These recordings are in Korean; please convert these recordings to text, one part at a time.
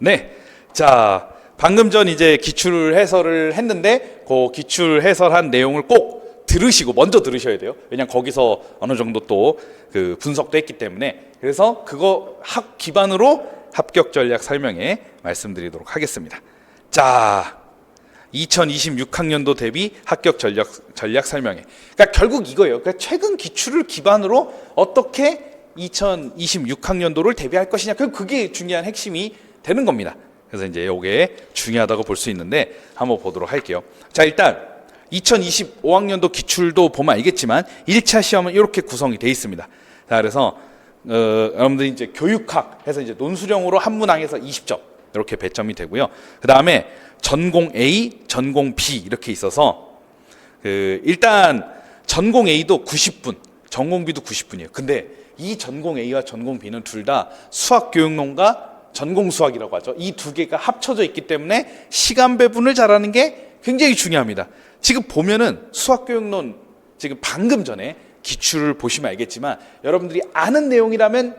네. 자, 방금 전 이제 기출 해설을 했는데 그 기출 해설한 내용을 꼭 들으시고 먼저 들으셔야 돼요. 왜냐면 거기서 어느 정도 또 그 분석도 했기 때문에. 그래서 그거 기반으로 합격 전략 설명에 말씀드리도록 하겠습니다. 자, 2026학년도 대비 합격 전략 설명회. 그러니까 결국 이거예요. 그러니까 최근 기출을 기반으로 어떻게 2026학년도를 대비할 것이냐. 그게 중요한 핵심이 되는 겁니다. 그래서 이제 이게 중요하다고 볼 수 있는데 한번 보도록 할게요. 자, 일단 2025학년도 기출도 보면 알겠지만 1차 시험은 이렇게 구성이 되어 있습니다. 자, 그래서 여러분들이 이제 교육학 해서 이제 논술형으로 한 문항에서 20점 이렇게 배점이 되고요. 그 다음에 전공 A, 전공 B 이렇게 있어서 일단 전공 A도 90분, 전공 B도 90분이에요. 근데 이 전공 A와 전공 B는 둘 다 수학교육론과 전공 수학이라고 하죠. 이 두 개가 합쳐져 있기 때문에 시간 배분을 잘하는 게 굉장히 중요합니다. 지금 보면은 수학교육론 지금 방금 전에 기출을 보시면 알겠지만 여러분들이 아는 내용이라면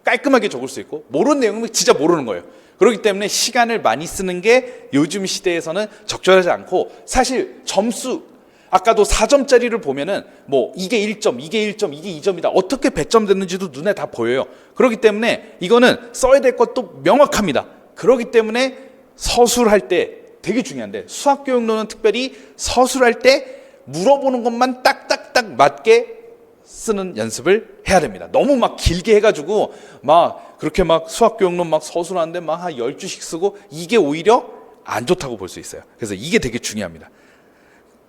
깔끔하게 적을 수 있고 모르는 내용은 진짜 모르는 거예요. 그렇기 때문에 시간을 많이 쓰는 게 요즘 시대에서는 적절하지 않고, 사실 점수 아까도 4점짜리를 보면은 뭐 이게 1점, 이게 1점, 이게 2점이다. 어떻게 배점됐는지도 눈에 다 보여요. 그렇기 때문에 이거는 써야 될 것도 명확합니다. 그렇기 때문에 서술할 때 되게 중요한데, 수학교육론은 특별히 서술할 때 물어보는 것만 딱딱딱 맞게 쓰는 연습을 해야 됩니다. 너무 막 길게 해가지고 막 그렇게 막 수학교육론 막 서술하는데 막 한 10주씩 쓰고, 이게 오히려 안 좋다고 볼 수 있어요. 그래서 이게 되게 중요합니다.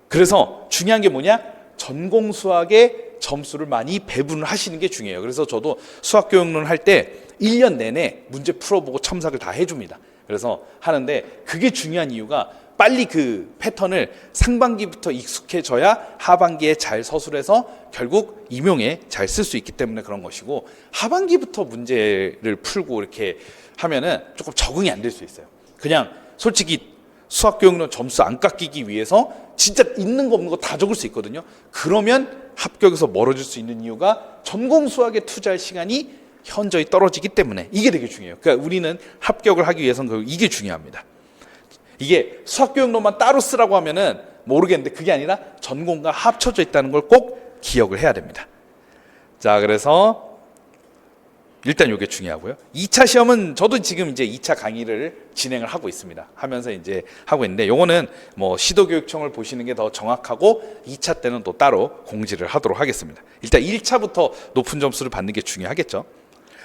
그래서 중요한 게 뭐냐? 전공 수학의 점수를 많이 배분을 하시는 게 중요해요. 그래서 저도 수학교육론 할 때 1년 내내 문제 풀어보고 첨삭을 다 해줍니다. 그래서 하는데, 그게 중요한 이유가 빨리 그 패턴을 상반기부터 익숙해져야 하반기에 잘 서술해서 결국 임용에 잘 쓸 수 있기 때문에 그런 것이고, 하반기부터 문제를 풀고 이렇게 하면은 조금 적응이 안 될 수 있어요. 그냥 솔직히 수학교육론 점수 안 깎이기 위해서 진짜 있는 거 없는 거 다 적을 수 있거든요. 그러면 합격에서 멀어질 수 있는 이유가 전공 수학에 투자할 시간이 현저히 떨어지기 때문에 이게 되게 중요해요. 그러니까 우리는 합격을 하기 위해서는 이게 중요합니다. 이게 수학교육론만 따로 쓰라고 하면은 모르겠는데, 그게 아니라 전공과 합쳐져 있다는 걸 꼭 기억을 해야 됩니다. 자, 그래서 일단 이게 중요하고요. 2차 시험은 저도 지금 이제 2차 강의를 진행을 하고 있습니다. 하면서 이제 하고 있는데, 요거는 뭐 시도교육청을 보시는 게 더 정확하고 2차 때는 또 따로 공지를 하도록 하겠습니다. 일단 1차부터 높은 점수를 받는 게 중요하겠죠.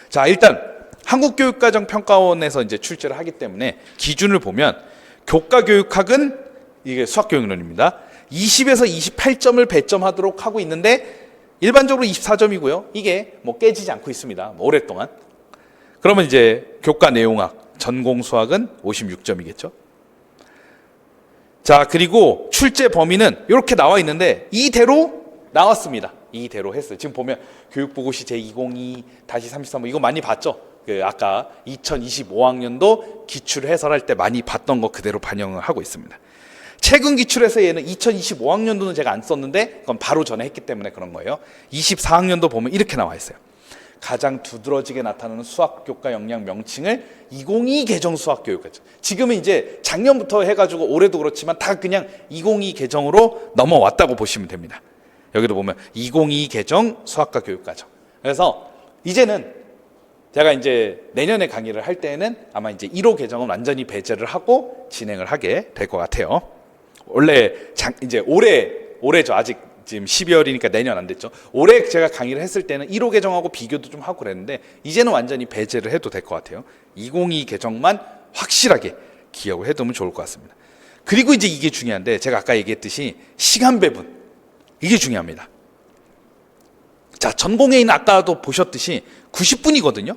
자, 일단 한국교육과정평가원에서 이제 출제를 하기 때문에 기준을 보면 교과교육학은 이게 수학교육론입니다. 20에서 28점을 배점하도록 하고 있는데 일반적으로 24점이고요. 이게 뭐 깨지지 않고 있습니다. 뭐 오랫동안. 그러면 이제 교과내용학, 전공수학은 56점이겠죠. 자, 그리고 출제 범위는 이렇게 나와 있는데 이대로 나왔습니다. 이대로 했어요. 지금 보면 교육보고시 제202-33 이거 많이 봤죠? 아까 2025학년도 기출 해설할 때 많이 봤던 거 그대로 반영을 하고 있습니다. 최근 기출에서 얘는 2025학년도는 제가 안 썼는데 그건 바로 전에 했기 때문에 그런 거예요. 24학년도 보면 이렇게 나와 있어요. 가장 두드러지게 나타나는 수학교과 역량 명칭을 2022 개정 수학교육과정. 지금은 이제 작년부터 해가지고 올해도 그렇지만 다 그냥 2022 개정으로 넘어왔다고 보시면 됩니다. 여기도 보면 2022 개정 수학과 교육과정. 그래서 이제는 제가 이제 내년에 강의를 할 때는 아마 이제 1호 개정은 완전히 배제를 하고 진행을 하게 될 것 같아요. 원래 이제 올해죠. 아직 지금 12월이니까 내년 안 됐죠. 올해 제가 강의를 했을 때는 1호 개정하고 비교도 좀 하고 그랬는데 이제는 완전히 배제를 해도 될 것 같아요. 2022 개정만 확실하게 기억을 해두면 좋을 것 같습니다. 그리고 이제 이게 중요한데, 제가 아까 얘기했듯이 시간 배분, 이게 중요합니다. 자, 전공에는 아까도 보셨듯이 90분이거든요.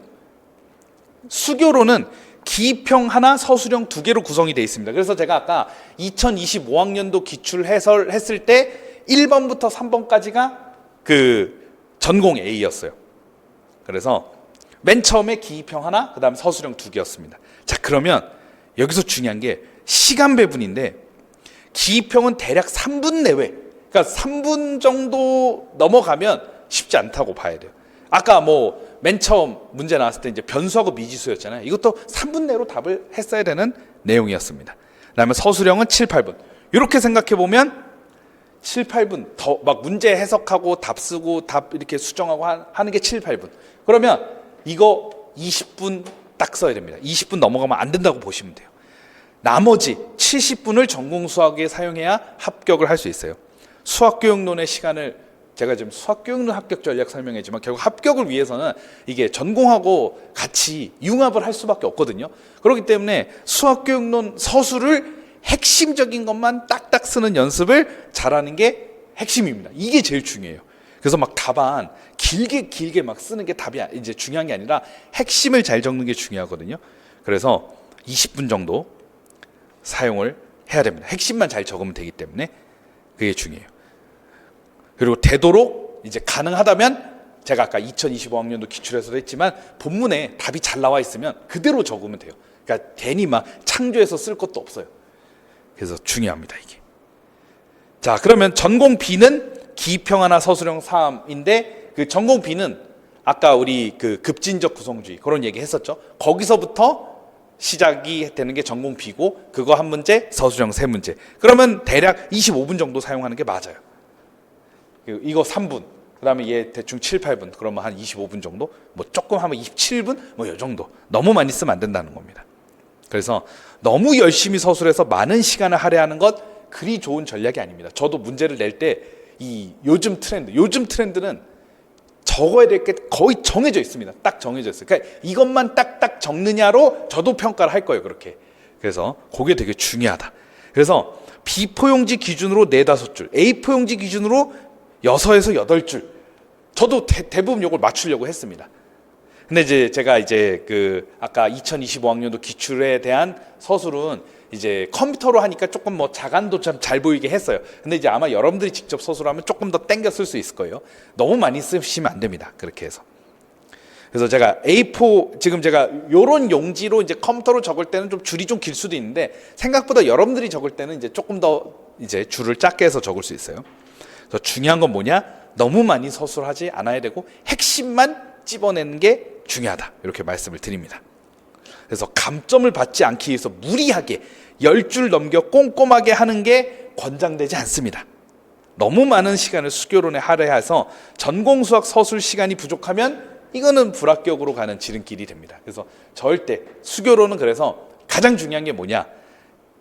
수교로는 기입형 하나, 서술형 두 개로 구성이 되어 있습니다. 그래서 제가 아까 2025학년도 기출 해설했을 때 1번부터 3번까지가 그 전공 A였어요. 그래서 맨 처음에 기입형 하나, 그 다음에 서술형 두 개였습니다. 자, 그러면 여기서 중요한 게 시간 배분인데, 기입형은 대략 3분 내외, 그러니까 3분 정도 넘어가면 쉽지 않다고 봐야 돼요. 아까 뭐 맨 처음 문제 나왔을 때 이제 변수하고 미지수였잖아요. 이것도 3분 내로 답을 했어야 되는 내용이었습니다. 그다음에 서술형은 7, 8분. 이렇게 생각해 보면 7, 8분 더 막 문제 해석하고 답 쓰고 답 이렇게 수정하고 하는 게 7, 8분. 그러면 이거 20분 딱 써야 됩니다. 20분 넘어가면 안 된다고 보시면 돼요. 나머지 70분을 전공 수학에 사용해야 합격을 할 수 있어요. 수학교육론의 시간을 제가 지금 수학교육론 합격 전략 설명했지만 결국 합격을 위해서는 이게 전공하고 같이 융합을 할 수밖에 없거든요. 그렇기 때문에 수학교육론 서술을 핵심적인 것만 딱딱 쓰는 연습을 잘하는 게 핵심입니다. 이게 제일 중요해요. 그래서 막 답안 길게 막 쓰는 게 답이 이제 중요한 게 아니라 핵심을 잘 적는 게 중요하거든요. 그래서 20분 정도 사용을 해야 됩니다. 핵심만 잘 적으면 되기 때문에 그게 중요해요. 그리고 되도록 이제 가능하다면 제가 아까 2025학년도 기출해서도 했지만 본문에 답이 잘 나와 있으면 그대로 적으면 돼요. 그러니까 괜히 막 창조해서 쓸 것도 없어요. 그래서 중요합니다, 이게. 자, 그러면 전공 B는 기평하나 서술형 3인데 그 전공 B는 아까 우리 그 급진적 구성주의 그런 얘기 했었죠. 거기서부터 시작이 되는 게 전공 B고 그거 한 문제, 서술형 3문제. 그러면 대략 25분 정도 사용하는 게 맞아요. 이거 3분, 그 다음에 얘 대충 7, 8분, 그러면 한 25분 정도? 뭐 조금 하면 27분? 뭐 이 정도. 너무 많이 쓰면 안 된다는 겁니다. 그래서 너무 열심히 서술해서 많은 시간을 할애하는 것 그리 좋은 전략이 아닙니다. 저도 문제를 낼 때 이 요즘 트렌드는 적어야 될 게 거의 정해져 있습니다. 딱 정해져 있어요. 그러니까 이것만 딱딱 적느냐로 저도 평가를 할 거예요, 그렇게. 그래서 그게 되게 중요하다. 그래서 B포용지 기준으로 4-5줄, A포용지 기준으로 6에서 8줄. 저도 대부분 이걸 맞추려고 했습니다. 근데 이제 제가 이제 그 아까 2025학년도 기출에 대한 서술은 이제 컴퓨터로 하니까 조금 뭐 자간도 좀 잘 보이게 했어요. 근데 이제 아마 여러분들이 직접 서술하면 조금 더 땡겨 쓸 수 있을 거예요. 너무 많이 쓰시면 안 됩니다. 그렇게 해서. 그래서 제가 A4 지금 제가 요런 용지로 이제 컴퓨터로 적을 때는 좀 줄이 좀 길 수도 있는데 생각보다 여러분들이 적을 때는 이제 조금 더 이제 줄을 작게 해서 적을 수 있어요. 그래서 중요한 건 뭐냐? 너무 많이 서술하지 않아야 되고 핵심만 찝어내는 게 중요하다. 이렇게 말씀을 드립니다. 그래서 감점을 받지 않기 위해서 무리하게 10줄 넘겨 꼼꼼하게 하는 게 권장되지 않습니다. 너무 많은 시간을 수교론에 할애해서 전공수학 서술 시간이 부족하면 이거는 불합격으로 가는 지름길이 됩니다. 그래서 절대 수교론은 그래서 가장 중요한 게 뭐냐?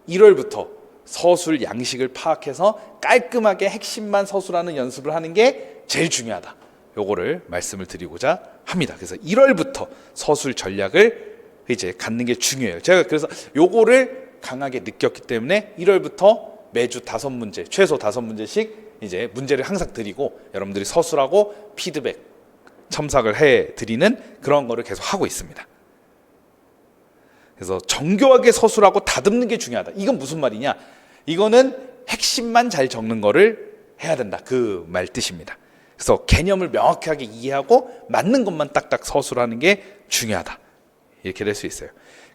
1월부터 서술 양식을 파악해서 깔끔하게 핵심만 서술하는 연습을 하는 게 제일 중요하다. 요거를 말씀을 드리고자 합니다. 그래서 1월부터 서술 전략을 이제 갖는 게 중요해요. 제가 그래서 요거를 강하게 느꼈기 때문에 1월부터 매주 5문제, 최소 5문제씩 이제 문제를 항상 드리고 여러분들이 서술하고 피드백, 첨삭을 해 드리는 그런 거를 계속 하고 있습니다. 그래서 정교하게 서술하고 다듬는 게 중요하다. 이건 무슨 말이냐? 이거는 핵심만 잘 적는 거를 해야 된다. 그 말 뜻입니다. 그래서 개념을 명확하게 이해하고 맞는 것만 딱딱 서술하는 게 중요하다. 이렇게 될 수 있어요.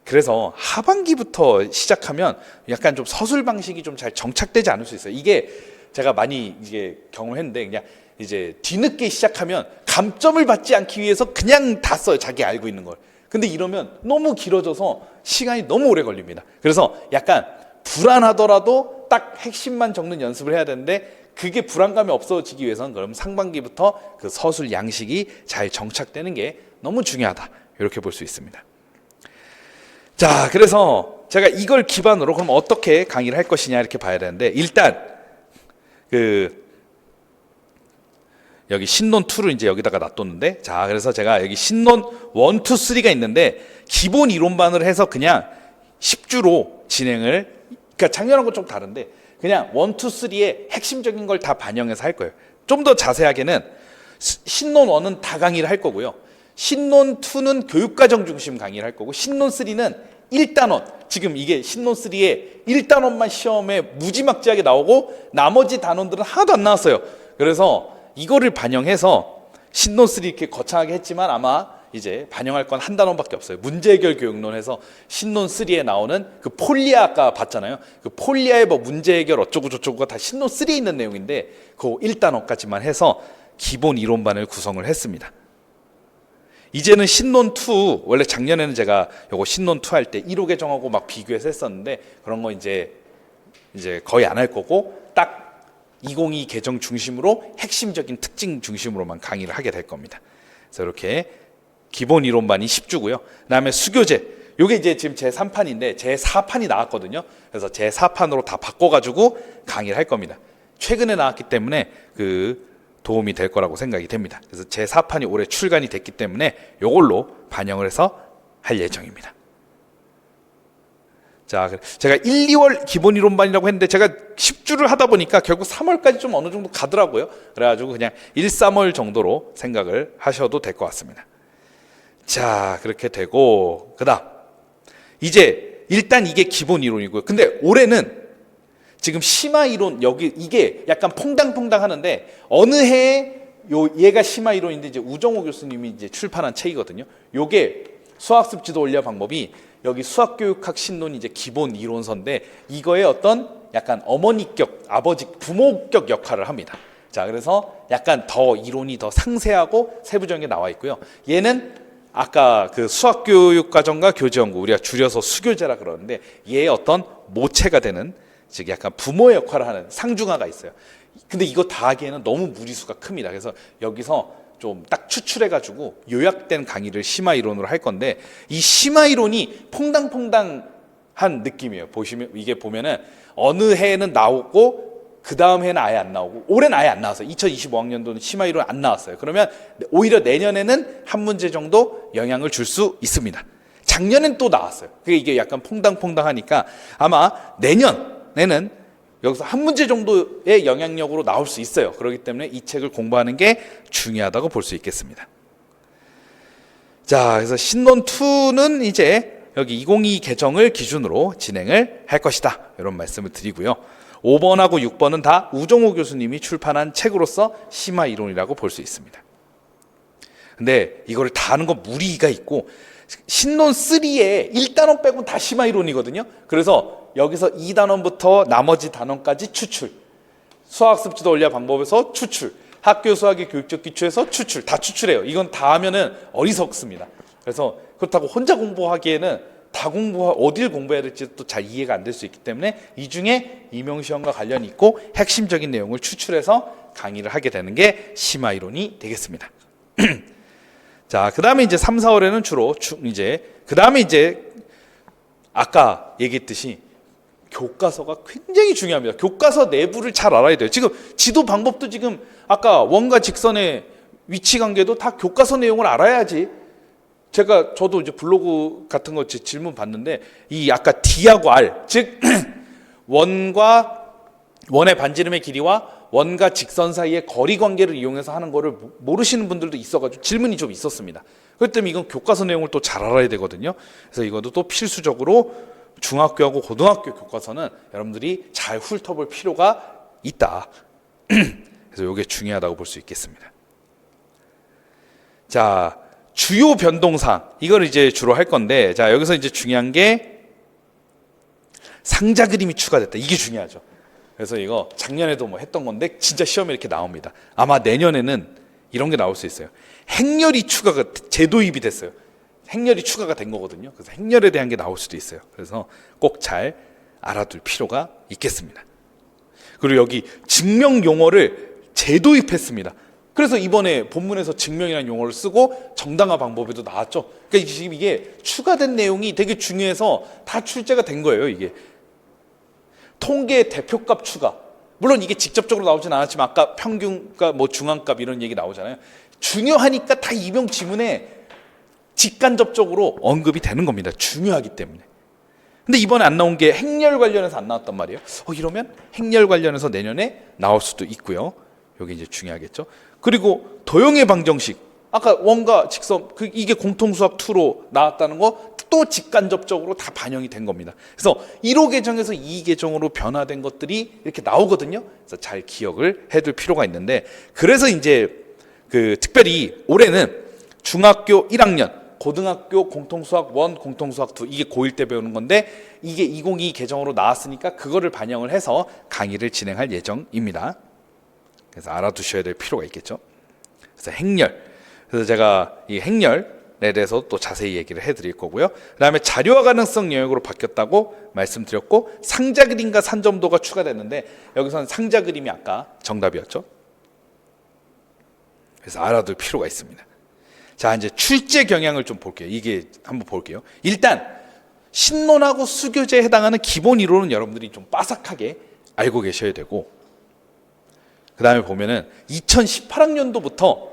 그래서 하반기부터 시작하면 약간 좀 서술 방식이 좀 잘 정착되지 않을 수 있어요. 이게 제가 많이 이게 경험했는데 그냥 이제 뒤늦게 시작하면 감점을 받지 않기 위해서 그냥 다 써요. 자기 알고 있는 걸. 근데 이러면 너무 길어져서 시간이 너무 오래 걸립니다. 그래서 약간 불안하더라도 딱 핵심만 적는 연습을 해야 되는데 그게 불안감이 없어지기 위해서는 그럼 상반기부터 그 서술 양식이 잘 정착되는 게 너무 중요하다. 이렇게 볼 수 있습니다. 자, 그래서 제가 이걸 기반으로 그럼 어떻게 강의를 할 것이냐 이렇게 봐야 되는데 일단 그 여기 신논 2를 이제 여기다가 놔뒀는데 자, 그래서 제가 여기 신논 1, 2, 3가 있는데 기본 이론반을 해서 그냥 10주로 진행을 그러니까 작년하고 좀 다른데 그냥 1, 2, 3의 핵심적인 걸 다 반영해서 할 거예요. 좀 더 자세하게는 신논 1은 다 강의를 할 거고요. 신논 2는 교육과정 중심 강의를 할 거고 신논 3는 1단원 지금 이게 신논 3의 1단원만 시험에 무지막지하게 나오고 나머지 단원들은 하나도 안 나왔어요. 그래서 이거를 반영해서 신논 3 이렇게 거창하게 했지만 아마 이제 반영할 건 한 단원밖에 없어요. 문제 해결 교육론에서 신논 3에 나오는 그 폴리아 아까 봤잖아요. 그 폴리아의 뭐 문제 해결 어쩌고 저쩌고가 다 신논 3에 있는 내용인데 그 1단원까지만 해서 기본 이론반을 구성을 했습니다. 이제는 신논 2, 원래 작년에는 제가 요거 신논 2 할 때 1호 개정하고 막 비교해서 했었는데 그런 거 이제 거의 안 할 거고 딱 202 개정 중심으로 핵심적인 특징 중심으로만 강의를 하게 될 겁니다. 그래서 이렇게 기본 이론반이 10주고요. 그다음에 수교재. 요게 이제 지금 제 3판인데 제 4판이 나왔거든요. 그래서 제 4판으로 다 바꿔가지고 강의를 할 겁니다. 최근에 나왔기 때문에 그 도움이 될 거라고 생각이 됩니다. 그래서 제 4판이 올해 출간이 됐기 때문에 요걸로 반영을 해서 할 예정입니다. 자, 제가 1, 2월 기본 이론반이라고 했는데 제가 10주를 하다 보니까 결국 3월까지 좀 어느 정도 가더라고요. 그래가지고 그냥 1, 3월 정도로 생각을 하셔도 될 것 같습니다. 자, 그렇게 되고 그다음 이제 일단 이게 기본 이론이고요. 근데 올해는 지금 심화 이론 여기 이게 약간 퐁당퐁당 하는데 어느 해에 얘가 심화 이론인데 이제 우정호 교수님이 이제 출판한 책이거든요. 요게 수학습 지도 원리와 방법이 여기 수학교육학 신론이 이제 기본 이론서인데 이거의 어떤 약간 어머니격, 아버지, 부모격 역할을 합니다. 자, 그래서 약간 더 이론이 더 상세하고 세부적인 게 나와 있고요. 얘는 아까 그 수학교육과정과 교재연구 우리가 줄여서 수교재라 그러는데 얘의 어떤 모체가 되는 즉 약간 부모의 역할을 하는 상중하가 있어요. 근데 이거 다 하기에는 너무 무리수가 큽니다. 그래서 여기서 좀 딱 추출해가지고 요약된 강의를 심화 이론으로 할 건데 이 심화 이론이 퐁당퐁당한 느낌이에요. 보시면 이게 보면은 어느 해에는 나오고 그 다음 해는 아예 안 나오고 올해는 아예 안 나왔어요. 2025학년도는 심화 이론 안 나왔어요. 그러면 오히려 내년에는 한 문제 정도 영향을 줄 수 있습니다. 작년엔 또 나왔어요. 그게 이게 약간 퐁당퐁당하니까 아마 내년에는 여기서 한 문제 정도의 영향력으로 나올 수 있어요. 그렇기 때문에 이 책을 공부하는 게 중요하다고 볼 수 있겠습니다. 자, 그래서 신논2는 이제 여기 2022 개정을 기준으로 진행을 할 것이다. 이런 말씀을 드리고요. 5번하고 6번은 다 우정호 교수님이 출판한 책으로서 심화 이론이라고 볼 수 있습니다. 근데 이거를 다 하는 건 무리가 있고 신논 3에 1단원 빼고는 다 심화 이론이거든요. 그래서 여기서 2단원부터 나머지 단원까지 추출, 수학습 지도 원리와 방법에서 추출, 학교 수학의 교육적 기초에서 추출, 다 추출해요. 이건 다 하면은 어리석습니다. 그래서 그렇다고 혼자 공부하기에는 다 어딜 공부해야 될지 또 잘 이해가 안 될 수 있기 때문에 이 중에 임용시험과 관련이 있고 핵심적인 내용을 추출해서 강의를 하게 되는 게 심화 이론이 되겠습니다. 자, 그 다음에 이제 3, 4월에는 주로 그 다음에 이제 아까 얘기했듯이 교과서가 굉장히 중요합니다. 교과서 내부를 잘 알아야 돼요. 지금 지도 방법도 지금 아까 원과 직선의 위치 관계도 다 교과서 내용을 알아야지. 저도 이제 블로그 같은 거 질문 봤는데 이 아까 D하고 R, 즉 원의 반지름의 길이와 원과 직선 사이의 거리 관계를 이용해서 하는 거를 모르시는 분들도 있어가지고 질문이 좀 있었습니다. 그렇기 때문에 이건 교과서 내용을 또 잘 알아야 되거든요. 그래서 이것도 또 필수적으로 중학교하고 고등학교 교과서는 여러분들이 잘 훑어볼 필요가 있다. 그래서 이게 중요하다고 볼 수 있겠습니다. 자, 주요 변동사항 이걸 이제 주로 할 건데, 자 여기서 이제 중요한 게 상자 그림이 추가됐다. 이게 중요하죠. 그래서 이거 작년에도 뭐 했던 건데 진짜 시험에 이렇게 나옵니다. 아마 내년에는 이런 게 나올 수 있어요. 행렬이 추가가 재도입이 됐어요. 행렬이 추가가 된 거거든요. 그래서 행렬에 대한 게 나올 수도 있어요. 그래서 꼭 잘 알아둘 필요가 있겠습니다. 그리고 여기 증명 용어를 재도입했습니다. 그래서 이번에 본문에서 증명이라는 용어를 쓰고 정당화 방법에도 나왔죠. 그러니까 지금 이게 추가된 내용이 되게 중요해서 다 출제가 된 거예요. 이게 통계 대표값 추가. 물론 이게 직접적으로 나오진 않았지만 아까 평균값, 뭐 중앙값 이런 얘기 나오잖아요. 중요하니까 다 임용 지문에 직간접적으로 언급이 되는 겁니다. 중요하기 때문에. 근데 이번에 안 나온 게 행렬 관련해서 안 나왔단 말이에요. 이러면 행렬 관련해서 내년에 나올 수도 있고요. 여기 이제 중요하겠죠. 그리고 도형의 방정식. 아까 원과 직선 이게 공통수학 2로 나왔다는 거 또 직간접적으로 다 반영이 된 겁니다. 그래서 1호 개정에서 2 개정으로 변화된 것들이 이렇게 나오거든요. 그래서 잘 기억을 해둘 필요가 있는데, 그래서 이제 특별히 올해는 중학교 1학년 고등학교 공통수학 1, 공통수학 2 이게 고1 때 배우는 건데 이게 2022 개정으로 나왔으니까 그거를 반영을 해서 강의를 진행할 예정입니다. 그래서 알아두셔야 될 필요가 있겠죠. 그래서 행렬. 그래서 제가 이 행렬 대해서 또 자세히 얘기를 해드릴 거고요. 그 다음에 자료화 가능성 영역으로 바뀌었다고 말씀드렸고, 상자 그림과 산점도가 추가됐는데 여기서는 상자 그림이 아까 정답이었죠. 그래서 알아둘 필요가 있습니다. 자, 이제 출제 경향을 좀 볼게요. 이게 한번 볼게요. 일단 신론하고 수교재에 해당하는 기본 이론은 여러분들이 좀 빠삭하게 알고 계셔야 되고, 그 다음에 보면은 2018학년도부터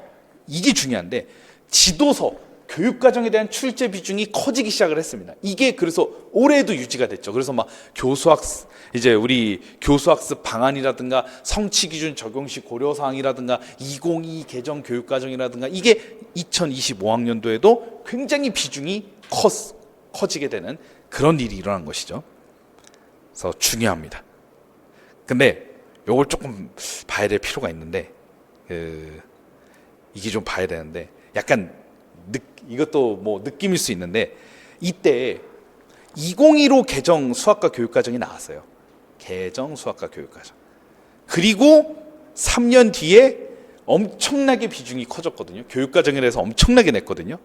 이게 중요한데 지도서, 교육과정에 대한 출제 비중이 커지기 시작을 했습니다. 이게 그래서 올해도 유지가 됐죠. 그래서 막 교수학습, 이제 우리 교수학습 방안이라든가 성취기준 적용시 고려사항이라든가 2022 개정 교육과정이라든가 이게 2025학년도에도 굉장히 비중이 커지게 되는 그런 일이 일어난 것이죠. 그래서 중요합니다. 근데 요걸 조금 봐야 될 필요가 있는데, 이게 좀 봐야 되는데, 약간 이것도 뭐 느낌일 수 있는데, 이때 2015 개정 수학과 교육과정이 나왔어요. 개정 수학과 교육과정. 그리고 3년 뒤에 엄청나게 비중이 커졌거든요. 교육과정에 대해서 엄청나게 냈거든요.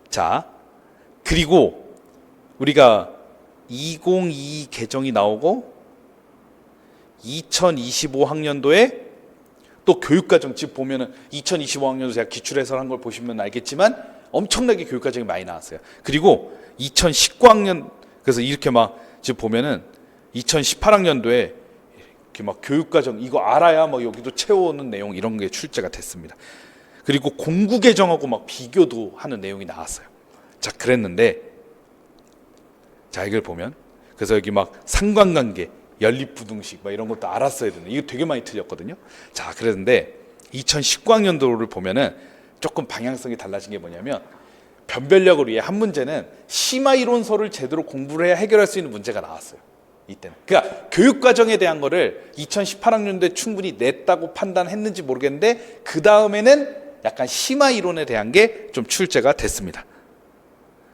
자, 그리고 우리가 2022 개정이 나오고 2025학년도에 또 교육과정, 집 보면은 2025학년도 제가 기출해설한 걸 보시면 알겠지만 엄청나게 교육과정이 많이 나왔어요. 그리고 2019학년, 그래서 이렇게 막 지금 보면은 2018학년도에 이렇게 막 교육과정 이거 알아야 뭐 여기도 채워오는 내용 이런 게 출제가 됐습니다. 그리고 공부 개정하고 막 비교도 하는 내용이 나왔어요. 자, 그랬는데, 자, 이걸 보면, 그래서 여기 막 상관관계, 연립부등식 막 이런 것도 알았어야 되는데 이거 되게 많이 틀렸거든요. 자, 그랬는데 2019학년도를 보면은 조금 방향성이 달라진 게 뭐냐면, 변별력을 위해 한 문제는 심화 이론서를 제대로 공부를 해야 해결할 수 있는 문제가 나왔어요. 이때는. 그러니까 교육과정에 대한 거를 2018학년도에 충분히 냈다고 판단했는지 모르겠는데, 그 다음에는 약간 심화 이론에 대한 게 좀 출제가 됐습니다.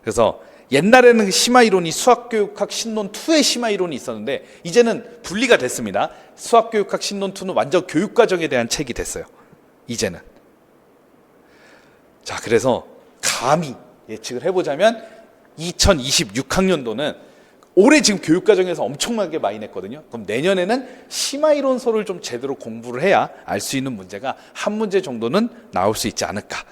그래서 옛날에는 심화 이론이 수학교육학 신론 2의 심화 이론이 있었는데 이제는 분리가 됐습니다. 수학교육학 신론 2는 완전 교육과정에 대한 책이 됐어요. 이제는. 자, 그래서 감히 예측을 해보자면 2026학년도는 올해 지금 교육과정에서 엄청나게 많이 냈거든요. 그럼 내년에는 심화 이론서를 좀 제대로 공부를 해야 알 수 있는 문제가 한 문제 정도는 나올 수 있지 않을까.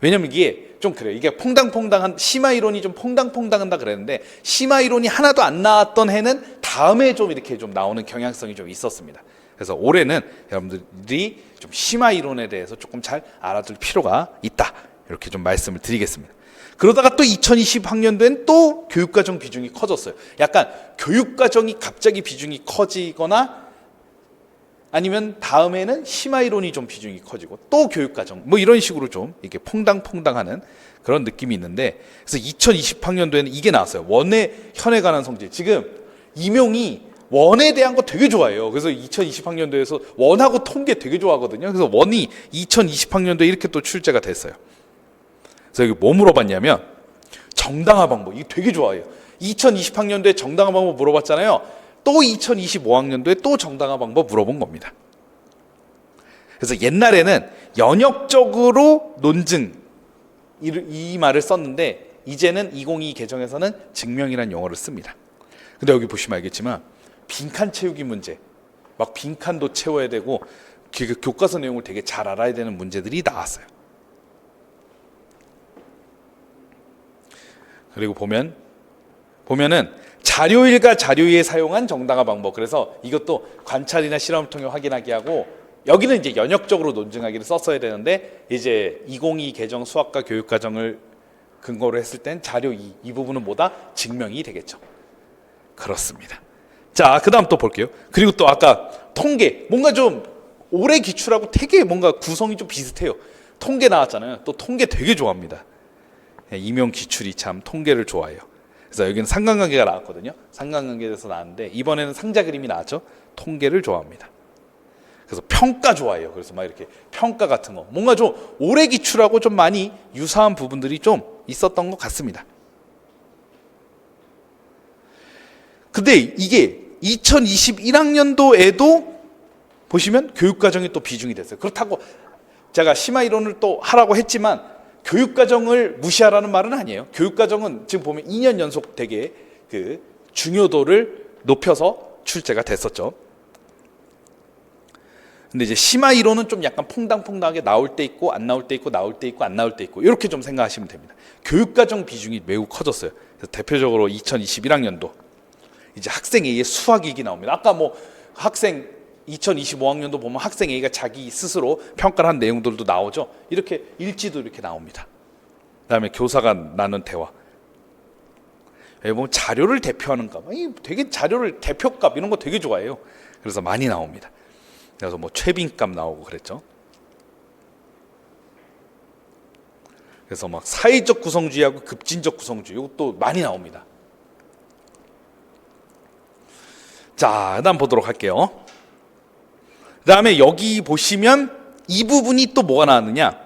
왜냐면 이게 좀 그래요. 이게 퐁당퐁당한, 심화 이론이 좀 퐁당퐁당한다 그랬는데 심화 이론이 하나도 안 나왔던 해는 다음에 좀 이렇게 좀 나오는 경향성이 좀 있었습니다. 그래서 올해는 여러분들이 좀 심화 이론에 대해서 조금 잘 알아둘 필요가 있다. 이렇게 좀 말씀을 드리겠습니다. 그러다가 또 2020학년도엔 또 교육과정 비중이 커졌어요. 약간 교육과정이 갑자기 비중이 커지거나 아니면 다음에는 심화 이론이 좀 비중이 커지고 또 교육과정 뭐 이런 식으로 좀 이렇게 퐁당퐁당하는 그런 느낌이 있는데, 그래서 2020학년도에는 이게 나왔어요. 원의 현에 관한 성질. 지금 임용이 원에 대한 거 되게 좋아해요. 그래서 2020학년도에서 원하고 통계 되게 좋아하거든요. 그래서 원이 2020학년도에 이렇게 또 출제가 됐어요. 그래서 여기 뭐 물어봤냐면 정당화 방법. 이게 되게 좋아해요. 2020학년도에 정당화 방법 물어봤잖아요. 또 2025학년도에 또 정당화 방법 물어본 겁니다. 그래서 옛날에는 연역적으로 논증 이 말을 썼는데 이제는 2022 개정에서는 증명이라는 용어를 씁니다. 근데 여기 보시면 알겠지만 빈칸 채우기 문제, 막 빈칸도 채워야 되고 그 교과서 내용을 되게 잘 알아야 되는 문제들이 나왔어요. 그리고 보면은 자료일과 자료위에 사용한 정당화 방법. 그래서 이것도 관찰이나 실험을 통해 확인하게 하고, 여기는 이제 연역적으로 논증하기를 썼어야 되는데 이제 2022 개정 수학과 교육과정을 근거로 했을 땐 자료 이 부분은 뭐다? 증명이 되겠죠. 그렇습니다. 자, 그 다음 또 볼게요. 그리고 또 아까 통계, 뭔가 좀 올해 기출하고 되게 뭔가 구성이 좀 비슷해요. 통계 나왔잖아요. 또 통계 되게 좋아합니다. 임용 기출이 참 통계를 좋아해요. 그래서 여기는 상관관계가 나왔거든요. 상관관계에서 나왔는데 이번에는 상자 그림이 나왔죠. 통계를 좋아합니다. 그래서 평가 좋아해요. 그래서 막 이렇게 평가 같은 거, 뭔가 좀 올해 기출하고 좀 많이 유사한 부분들이 좀 있었던 것 같습니다. 근데 이게 2021학년도에도 보시면 교육과정이 또 비중이 됐어요. 그렇다고 제가 심화 이론을 또 하라고 했지만 교육과정을 무시하라는 말은 아니에요. 교육과정은 지금 보면 2년 연속 되게 그 중요도를 높여서 출제가 됐었죠. 근데 이제 심화 이론은 좀 약간 퐁당퐁당하게 나올 때 있고 안 나올 때 있고 나올 때 있고 안 나올 때 있고 이렇게 좀 생각하시면 됩니다. 교육과정 비중이 매우 커졌어요. 그래서 대표적으로 2021학년도 이제 학생 A의 수학 이익이 나옵니다. 아까 뭐 학생 2025학년도 보면 학생 A가 자기 스스로 평가를 한 내용들도 나오죠. 이렇게 일지도 이렇게 나옵니다. 그다음에 교사가 나눈 대화. 여기 보면 자료를 대표하는 값. 되게 자료를 대표값 이런 거 되게 좋아해요. 그래서 많이 나옵니다. 그래서 뭐 최빈값 나오고 그랬죠. 그래서 막 사회적 구성주의하고 급진적 구성주의 이것도 많이 나옵니다. 자, 그다음 보도록 할게요. 그다음에 여기 보시면 이 부분이 또 뭐가 나왔느냐?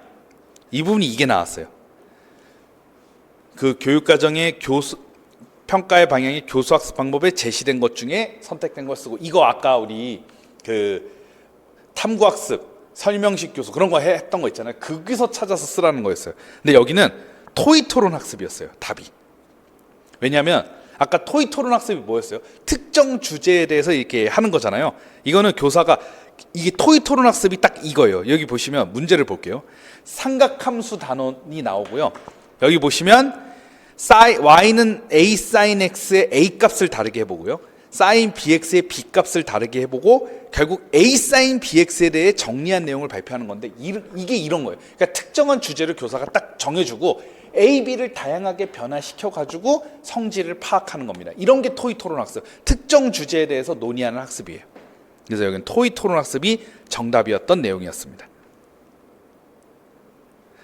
이 부분이 이게 나왔어요. 그 교육과정의 평가의 방향이 교수학습 방법에 제시된 것 중에 선택된 걸 쓰고, 이거 아까 우리 그 탐구학습 설명식 교수 그런 거 했던 거 있잖아요. 거기서 찾아서 쓰라는 거였어요. 근데 여기는 토의 토론 학습이었어요. 답이. 왜냐하면 아까 토의 토론 학습이 뭐였어요? 특정 주제에 대해서 이렇게 하는 거잖아요. 이거는 교사가 이게 토의 토론 학습이 딱 이거예요. 여기 보시면 문제를 볼게요. 삼각함수 단원이 나오고요. 여기 보시면 y는 a sin x의 a 값을 다르게 해보고요. sin bx의 b 값을 다르게 해보고 결국 a sin bx에 대해 정리한 내용을 발표하는 건데 이게 이런 거예요. 그러니까 특정한 주제를 교사가 딱 정해주고 a, b를 다양하게 변화시켜가지고 성질을 파악하는 겁니다. 이런 게 토의 토론 학습. 특정 주제에 대해서 논의하는 학습이에요. 그래서 여기는 토의 토론 학습이 정답이었던 내용이었습니다.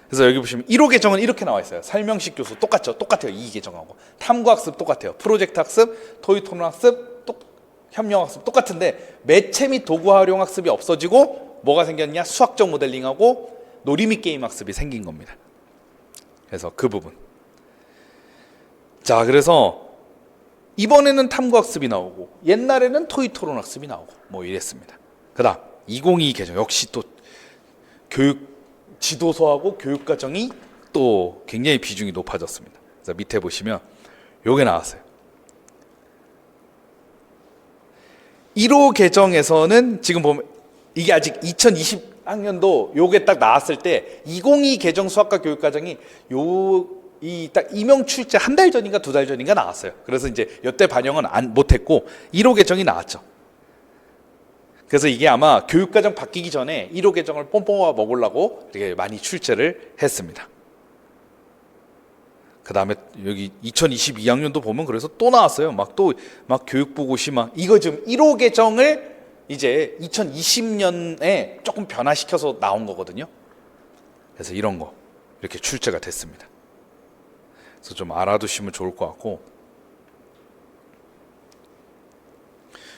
그래서 여기 보시면 1호 계정은 이렇게 나와 있어요. 설명식 교수 똑같죠? 똑같아요. 2 계정하고. 탐구학습 똑같아요. 프로젝트 학습, 토의 토론 학습, 협력학습 똑같은데 매체 및 도구 활용 학습이 없어지고 뭐가 생겼냐? 수학적 모델링하고 놀이 및 게임 학습이 생긴 겁니다. 그래서 그 부분. 자, 그래서 이번에는 탐구학습이 나오고 옛날에는 토의 토론 학습이 나오고 뭐 이랬습니다. 그다음 202 계정 역시 또 교육 지도서하고 교육과정이 또 굉장히 비중이 높아졌습니다. 그래서 밑에 보시면 요게 나왔어요. 1호 계정에서는 지금 보면 이게 아직 2020학년도 요게 딱 나왔을 때 202 계정 수학과 교육과정이 이 딱 임용 출제 한 달 전인가 두 달 전인가 나왔어요. 그래서 이제 여태 반영은 못했고 1호 계정이 나왔죠. 그래서 이게 아마 교육과정 바뀌기 전에 1호 계정을 뽐뿌아 먹으려고 되게 많이 출제를 했습니다. 그 다음에 여기 2022학년도 보면 그래서 또 나왔어요. 막 교육부고시 이거 지금 1호 계정을 이제 2020년에 조금 변화시켜서 나온 거거든요. 그래서 이런 거 이렇게 출제가 됐습니다. 그래서 좀 알아두시면 좋을 것 같고,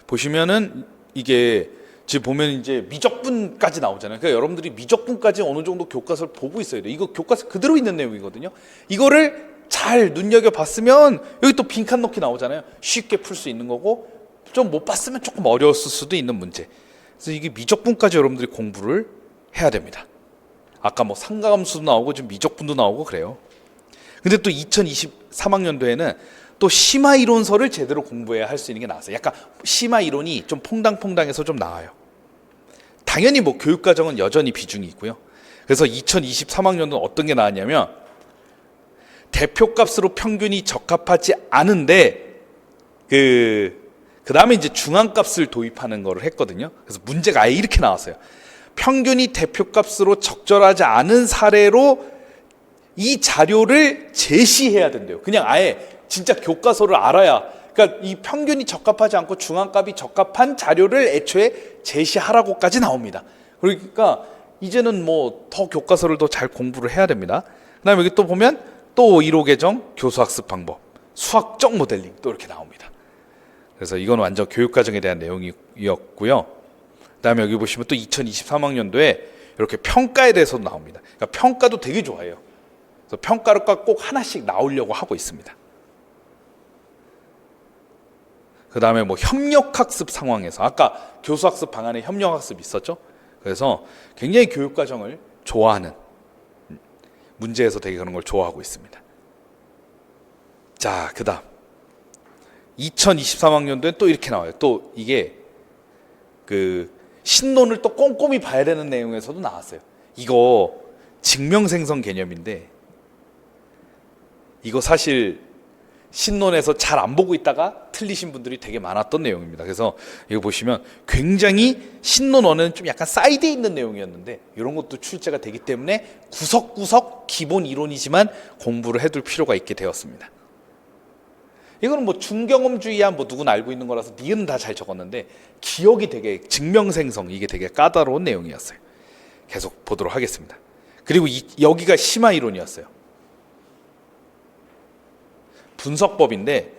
보시면은 이게 지금 보면 이제 미적분까지 나오잖아요. 그러니까 여러분들이 미적분까지 어느 정도 교과서를 보고 있어야 돼요. 이거 교과서 그대로 있는 내용이거든요. 이거를 잘 눈여겨봤으면 여기 또 빈칸 넣기 나오잖아요. 쉽게 풀 수 있는 거고, 좀 못 봤으면 조금 어려웠을 수도 있는 문제. 그래서 이게 미적분까지 여러분들이 공부를 해야 됩니다. 아까 뭐 상가함수도 나오고 지금 미적분도 나오고 그래요. 근데 또 2023학년도에는 또 심화 이론서를 제대로 공부해야 할 수 있는 게 나왔어요. 약간 심화 이론이 좀 퐁당퐁당해서 좀 나와요. 당연히 뭐 교육과정은 여전히 비중이 있고요. 그래서 2023학년도는 어떤 게 나왔냐면 대표값으로 평균이 적합하지 않은데 그 다음에 이제 중앙값을 도입하는 거를 했거든요. 그래서 문제가 아예 이렇게 나왔어요. 평균이 대표값으로 적절하지 않은 사례로 이 자료를 제시해야 된대요. 그냥 아예 진짜 교과서를 알아야, 그러니까 이 평균이 적합하지 않고 중앙값이 적합한 자료를 애초에 제시하라고까지 나옵니다. 그러니까 이제는 뭐 더 교과서를 더 잘 공부를 해야 됩니다. 그다음에 여기 또 보면 또 1호 계정 교수학습 방법, 수학적 모델링 또 이렇게 나옵니다. 그래서 이건 완전 교육과정에 대한 내용이었고요. 그다음에 여기 보시면 또 2023학년도에 이렇게 평가에 대해서도 나옵니다. 그러니까 평가도 되게 좋아해요. 그래서 평가가 꼭 하나씩 나오려고 하고 있습니다. 그 다음에 뭐 협력학습 상황에서 아까 교수학습 방안에 협력학습 있었죠. 그래서 굉장히 교육과정을 좋아하는 문제에서 되게 그런 걸 좋아하고 있습니다. 자, 그다음 2023학년도엔 또 이렇게 나와요. 또 이게 그 신론을 또 꼼꼼히 봐야 되는 내용에서도 나왔어요. 이거 증명생성 개념인데 이거 사실 신론에서 잘 안 보고 있다가 틀리신 분들이 되게 많았던 내용입니다. 그래서 이거 보시면 굉장히 신론 1은 좀 약간 사이드에 있는 내용이었는데 이런 것도 출제가 되기 때문에 구석구석 기본 이론이지만 공부를 해둘 필요가 있게 되었습니다. 이거는 뭐 중경험주의야 뭐 누구나 알고 있는 거라서 니은 다 잘 적었는데 기억이 되게 증명생성 이게 되게 까다로운 내용이었어요. 계속 보도록 하겠습니다. 그리고 여기가 심화 이론이었어요. 분석법인데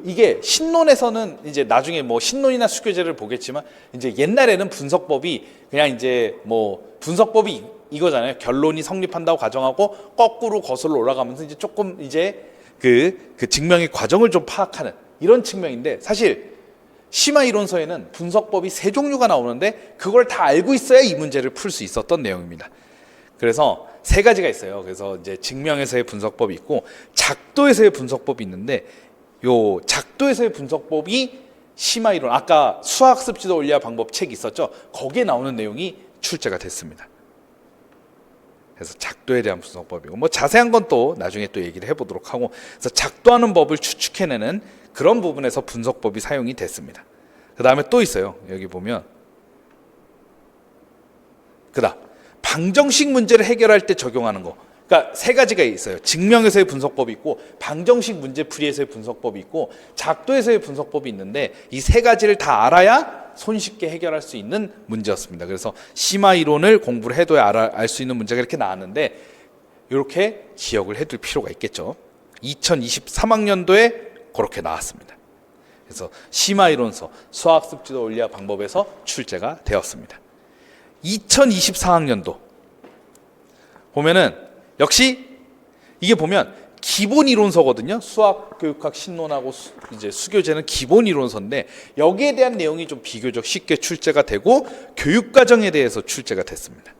이게 신론에서는 이제 나중에 뭐 신론이나 수교재를 보겠지만 이제 옛날에는 분석법이 그냥 이제 뭐 분석법이 이거잖아요. 결론이 성립한다고 가정하고 거꾸로 거슬러 올라가면서 이제 조금 이제 그 증명의 과정을 좀 파악하는 이런 측면인데 사실 심화 이론서에는 분석법이 3종류가 나오는데 그걸 다 알고 있어야 이 문제를 풀 수 있었던 내용입니다. 그래서 3가지가 있어요. 그래서 이제 증명에서의 분석법이 있고 작도에서의 분석법이 있는데 요 작도에서의 분석법이 심화 이론 아까 수학습 지도 원리화 방법 책 있었죠. 거기에 나오는 내용이 출제가 됐습니다. 그래서 작도에 대한 분석법이고 뭐 자세한 건 또 나중에 또 얘기를 해보도록 하고 그래서 작도하는 법을 추측해내는 그런 부분에서 분석법이 사용이 됐습니다. 그 다음에 또 있어요. 여기 보면 그다음 방정식 문제를 해결할 때 적용하는 거. 그러니까 3가지가 있어요. 증명에서의 분석법이 있고 방정식 문제풀이에서의 분석법이 있고 작도에서의 분석법이 있는데 이 3가지를 다 알아야 손쉽게 해결할 수 있는 문제였습니다. 그래서 심화 이론을 공부를 해둬야 알 수 있는 문제가 이렇게 나왔는데 이렇게 기억을 해둘 필요가 있겠죠. 2023학년도에 그렇게 나왔습니다. 그래서 심화 이론서 수학습지도 원리화 방법에서 출제가 되었습니다. 2024학년도 보면은 역시 이게 보면 기본 이론서거든요. 수학, 교육학, 신론하고 이제 수교재는 기본 이론서인데 여기에 대한 내용이 좀 비교적 쉽게 출제가 되고 교육 과정에 대해서 출제가 됐습니다.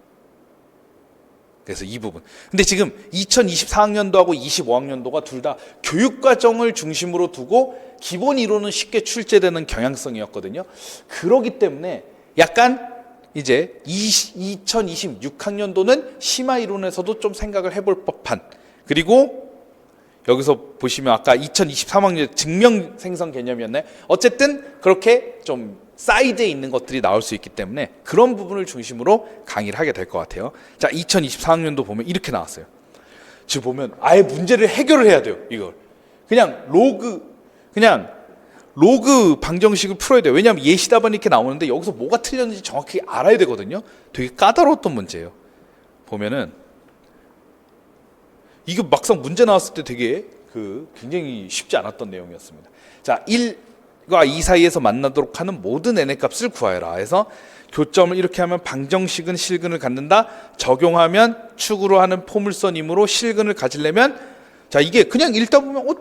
그래서 이 부분. 근데 지금 2024학년도하고 25학년도가 둘 다 교육 과정을 중심으로 두고 기본 이론은 쉽게 출제되는 경향성이었거든요. 그렇기 때문에 약간 이제 2026학년도는 심화 이론에서도 좀 생각을 해볼 법한 그리고 여기서 보시면 아까 2023학년 증명생성 개념이었나요? 어쨌든 그렇게 좀 사이드에 있는 것들이 나올 수 있기 때문에 그런 부분을 중심으로 강의를 하게 될 것 같아요. 자, 2024학년도 보면 이렇게 나왔어요. 지금 보면 아예 문제를 해결을 해야 돼요. 이걸 그냥 로그 방정식을 풀어야 돼요. 왜냐하면 예시답안이 이렇게 나오는데 여기서 뭐가 틀렸는지 정확히 알아야 되거든요. 되게 까다로웠던 문제예요. 보면은 이거 막상 문제 나왔을 때 되게 굉장히 쉽지 않았던 내용이었습니다. 자, 1과 2 사이에서 만나도록 하는 모든 n의 값을 구하여라 해서 교점을 이렇게 하면 방정식은 실근을 갖는다. 적용하면 축으로 하는 포물선이므로 실근을 가지려면 자, 이게 그냥 읽다 보면 뭐